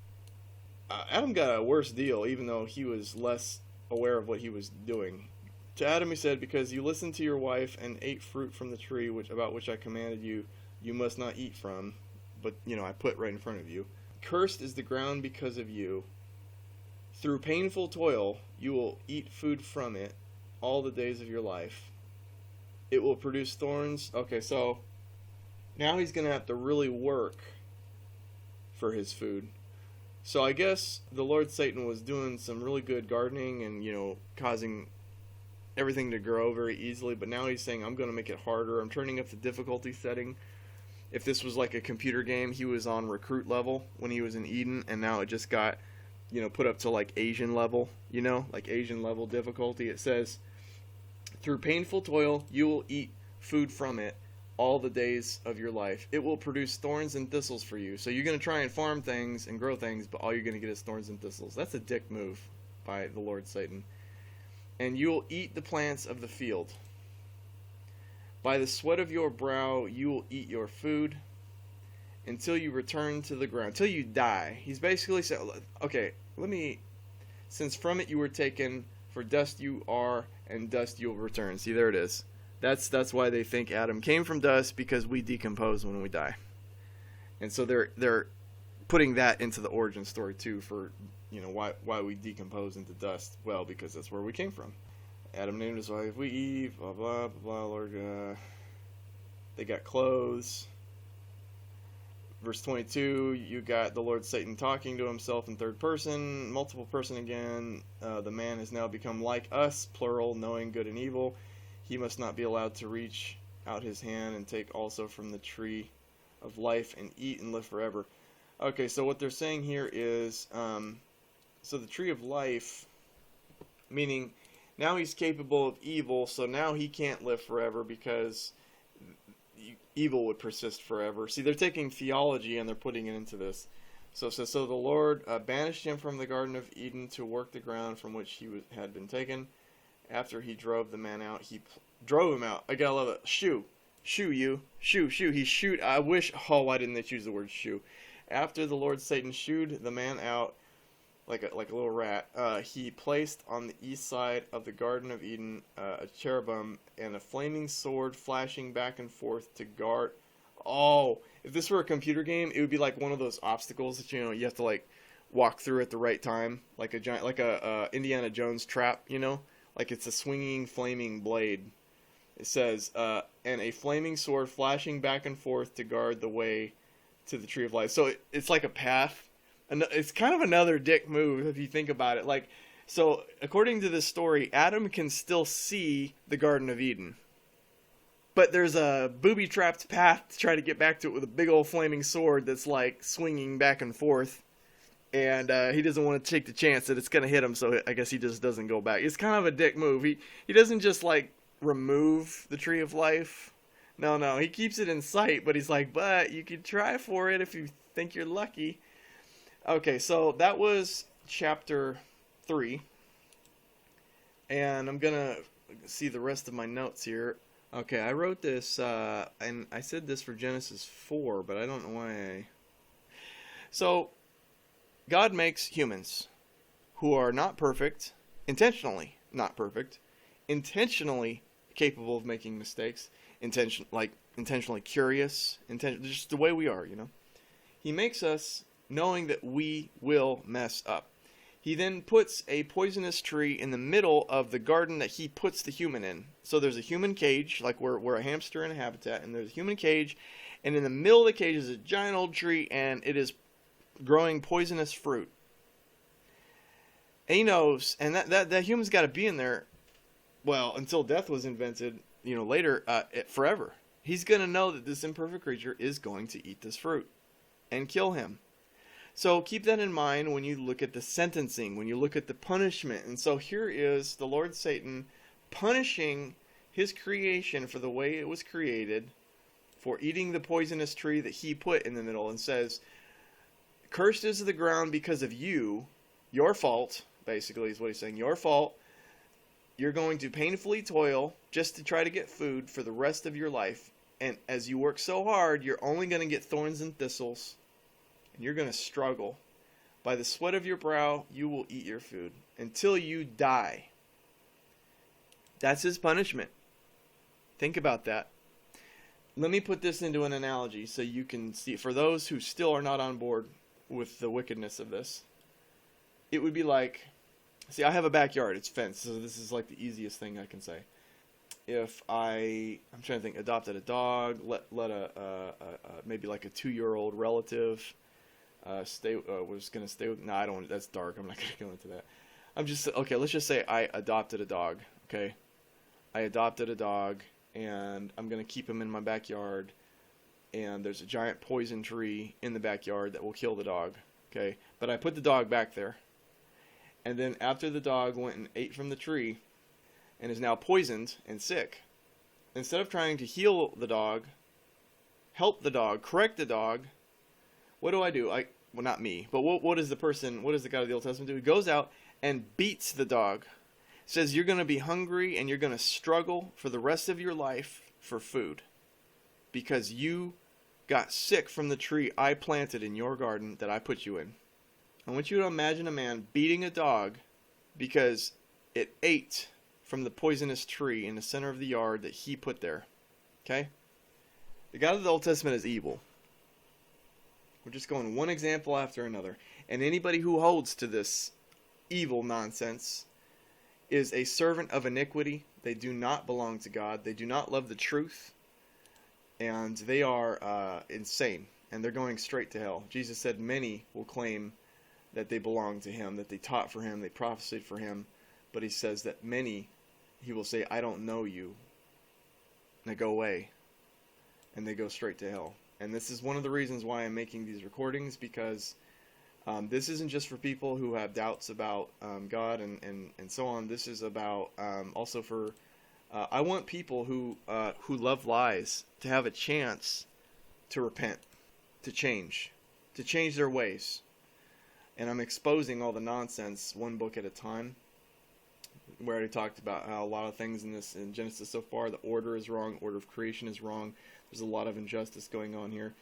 Speaker 1: Adam got a worse deal, even though he was less aware of what he was doing. To Adam he said, because you listened to your wife and ate fruit from the tree about which I commanded you, you must not eat from. But, I put right in front of you. Cursed is the ground because of you. Through painful toil, you will eat food from it all the days of your life. It will produce thorns. Okay, so now he's going to have to really work for his food. So I guess the Lord Satan was doing some really good gardening and, causing everything to grow very easily. But now he's saying, I'm going to make it harder. I'm turning up the difficulty setting. if this was like a computer game, he was on recruit level when he was in Eden, and now it just got, put up to like Asian level, like Asian level difficulty. It says, through painful toil, you will eat food from it all the days of your life. It will produce thorns and thistles for you. So you're going to try and farm things and grow things, but all you're going to get is thorns and thistles. That's a dick move by the Lord Satan. And you will eat the plants of the field. By the sweat of your brow you will eat your food until you return to the ground, until you die. He's basically saying, okay, since from it you were taken, for dust you are, and dust you will return. See, there it is. That's why they think Adam came from dust, because we decompose when we die. And so they're putting that into the origin story too, for why we decompose into dust. Well, because that's where we came from. Adam named his wife Eve, blah, blah, blah, blah, Lord, they got clothes. Verse 22, you got the Lord Satan talking to himself in third person, multiple person again. The man has now become like us, plural, knowing good and evil. He must not be allowed to reach out his hand and take also from the tree of life and eat and live forever. Okay, so what they're saying here is, so the tree of life, meaning now he's capable of evil, so now he can't live forever because evil would persist forever. See, they're taking theology and they're putting it into this. So it says, so the Lord banished him from the Garden of Eden to work the ground from which he had been taken. After he drove the man out, he drove him out. I gotta love it. Shoo. He shoot. Why didn't they choose the word shoo? After the Lord Satan shooed the man out, like a little rat, he placed on the east side of the Garden of Eden a cherubim and a flaming sword flashing back and forth to guard. Oh, if this were a computer game, it would be like one of those obstacles that you have to like walk through at the right time, like a giant, like a Indiana Jones trap, like it's a swinging flaming blade. It says, and a flaming sword flashing back and forth to guard the way to the tree of life. So it's like a path. It's kind of another dick move if you think about it. Like, so according to this story, Adam can still see the Garden of Eden, but there's a booby-trapped path to try to get back to it with a big old flaming sword that's like swinging back and forth, and he doesn't want to take the chance that it's going to hit him, so I guess he just doesn't go back. It's kind of a dick move. He doesn't just like remove the tree of life. No, he keeps it in sight, but he's like, but you could try for it if you think you're lucky. Okay, so that was chapter 3, and I'm going to see the rest of my notes here. Okay, I wrote this, and I said this for Genesis 4, but I don't know why So, God makes humans who are not perfect, intentionally not perfect, intentionally capable of making mistakes, intentionally curious, just the way we are, He makes us knowing that we will mess up. He then puts a poisonous tree in the middle of the garden that he puts the human in. So there's a human cage, like we're a hamster in a habitat, and there's a human cage, and in the middle of the cage is a giant old tree, and it is growing poisonous fruit. And he knows, and that human's got to be in there, well, until death was invented, later, forever. He's going to know that this imperfect creature is going to eat this fruit and kill him. So keep that in mind when you look at the sentencing, when you look at the punishment. And so here is the Lord Satan punishing his creation for the way it was created, for eating the poisonous tree that he put in the middle, and says, cursed is the ground because of you, your fault, basically is what he's saying, your fault. You're going to painfully toil just to try to get food for the rest of your life. And as you work so hard, you're only going to get thorns and thistles. And you're going to struggle. By the sweat of your brow, you will eat your food until you die. That's his punishment. Think about that. Let me put this into an analogy so you can see. For those who still are not on board with the wickedness of this, it would be like, see, I have a backyard. It's fenced, so this is like the easiest thing I can say. If I'm trying to think, adopted a dog, let a maybe like a 2-year-old relative was going to stay with, no, I don't, that's dark, I'm not going to go into that. Okay, let's just say I adopted a dog, okay? I adopted a dog, and I'm going to keep him in my backyard, and there's a giant poison tree in the backyard that will kill the dog. Okay, but I put the dog back there, and then after the dog went and ate from the tree and is now poisoned and sick, instead of trying to heal the dog, help the dog, correct the dog, what do? Well, not me, but what does the God of the Old Testament do? He goes out and beats the dog. Says you're going to be hungry and you're going to struggle for the rest of your life for food because you got sick from the tree I planted in your garden that I put you in. I want you to imagine a man beating a dog because it ate from the poisonous tree in the center of the yard that he put there. Okay? The God of the Old Testament is evil. We're just going one example after another. And anybody who holds to this evil nonsense is a servant of iniquity. They do not belong to God. They do not love the truth. And they are insane. And they're going straight to hell. Jesus said many will claim that they belong to him, that they taught for him, they prophesied for him. But he says that many, he will say, I don't know you. Now go away. And they go straight to hell. And this is one of the reasons why I'm making these recordings, because this isn't just for people who have doubts about God and so on. This is about also for I want people who love lies to have a chance to repent, to change their ways. And I'm exposing all the nonsense one book at a time. We already talked about how a lot of things in Genesis so far, the order is wrong, order of creation is wrong. There's a lot of injustice going on here.